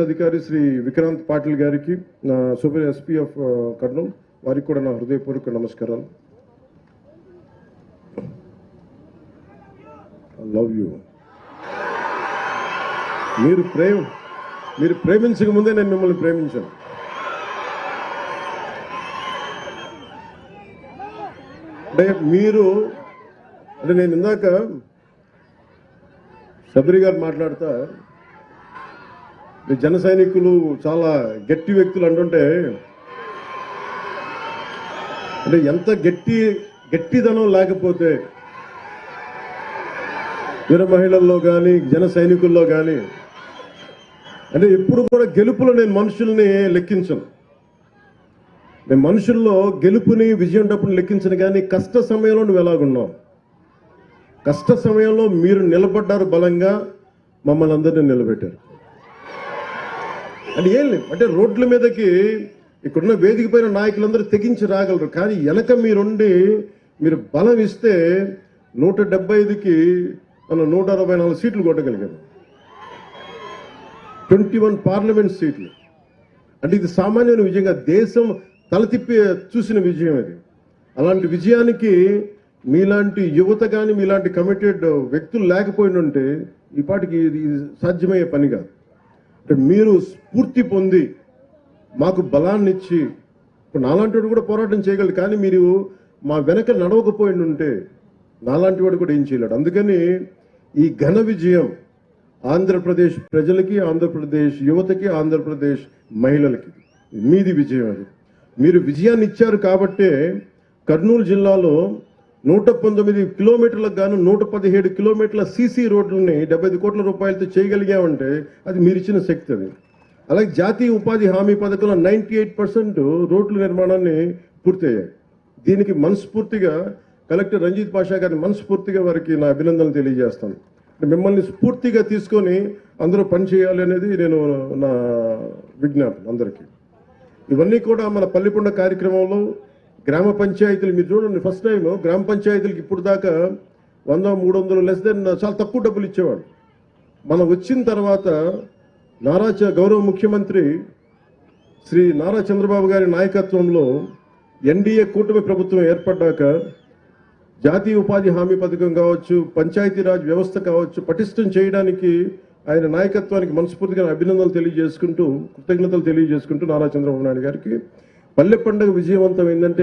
అధికారి శ్రీ విక్రాంత్ పాటిల్ గారికి నా సూపర్ ఎస్పీ ఆఫ్ కర్నూలు వారికి కూడా నా హృదయపూర్వక నమస్కారాలు. I love you. మీరు ప్రేమించక ముందే నేను మిమ్మల్ని ప్రేమించాను. అంటే నేను ఇందాక సబరి గారు మాట్లాడుతా జన సైనికులు చాలా గట్టి వ్యక్తులు అంటుంటే, అంటే ఎంత గట్టిదనం లేకపోతే వీర మహిళల్లో కానీ జన సైనికుల్లో కానీ, అంటే ఎప్పుడు కూడా గెలుపులో నేను మనుషుల్ని లెక్కించను. నేను మనుషుల్లో గెలుపుని విజయం డబ్బుని లెక్కించను. కానీ కష్ట సమయంలో నువ్వు ఎలాగున్నావు, కష్ట సమయంలో మీరు నిలబడ్డారు, బలంగా మమ్మల్ని అందరినీ నిలబెట్టారు. అంటే ఏం లేదు, అంటే రోడ్ల మీదకి ఇక్కడున్న వేదిక పైన నాయకులందరూ తెగించి రాగలరు. కానీ వెనక మీరు బలం ఇస్తే 175కి మనం 164 సీట్లు కొట్టగలిగాము, 21 పార్లమెంట్ సీట్లు. అంటే ఇది సామాన్యమైన విజయంగా దేశం తలతిప్పి చూసిన విజయం ఇది. అలాంటి విజయానికి మీలాంటి యువత కానీ మీలాంటి కమిటెడ్ వ్యక్తులు లేకపోయినంటే ఈ పాటికి ఇది సాధ్యమయ్యే పని కాదు. అంటే మీరు స్ఫూర్తి పొంది మాకు బలాన్ని ఇచ్చి, ఇప్పుడు నాలాంటి వాడు కూడా పోరాటం చేయగలడు. కానీ మీరు మా వెనక నడవకపోయిండుంటే నాలాంటి వాడు కూడా ఏం చేయలేడు. అందుకని ఈ ఘన విజయం ఆంధ్రప్రదేశ్ ప్రజలకి, ఆంధ్రప్రదేశ్ యువతకి, ఆంధ్రప్రదేశ్ మహిళలకి మీది విజయం. అది మీరు విజయాన్ని ఇచ్చారు కాబట్టే కర్నూలు జిల్లాలో 119 కిలోమీటర్లకు గాను 117 కిలోమీటర్ల సీసీ రోడ్లని 75 కోట్ల రూపాయలతో చేయగలిగామంటే అది మీరు ఇచ్చిన శక్తి. అది అలాగే జాతీయ ఉపాధి హామీ పథకంలో 98% రోడ్ల నిర్మాణాన్ని పూర్తయ్యాయి. దీనికి మనస్ఫూర్తిగా కలెక్టర్ రంజిత్ పాషా గారిని మనస్ఫూర్తిగా వారికి నా అభినందనలు తెలియజేస్తాను. మిమ్మల్ని స్ఫూర్తిగా తీసుకొని అందరూ పనిచేయాలి అనేది నేను నా విజ్ఞాపన అందరికీ. ఇవన్నీ కూడా మన పల్లికొండ కార్యక్రమంలో గ్రామ పంచాయతీలు మీరు చూడండి, ఫస్ట్ టైం గ్రామ పంచాయతీలకు ఇప్పుడు దాకా 100-300 లెస్ దెన్ చాలా తక్కువ డబ్బులు ఇచ్చేవాడు. మనం వచ్చిన తర్వాత గౌరవ ముఖ్యమంత్రి శ్రీ నారా చంద్రబాబు గారి నాయకత్వంలో ఎన్డీఏ కూటమి ప్రభుత్వం ఏర్పడ్డాక జాతీయ ఉపాధి హామీ పథకం కావచ్చు, పంచాయతీరాజ్ వ్యవస్థ కావచ్చు, పటిష్టం చేయడానికి ఆయన నాయకత్వానికి మనస్ఫూర్తిగా అభినందనలు తెలియజేసుకుంటూ, కృతజ్ఞతలు తెలియజేసుకుంటూ నారా చంద్రబాబు నాయుడు గారికి పల్లె పండుగ విజయవంతం ఏంటంటే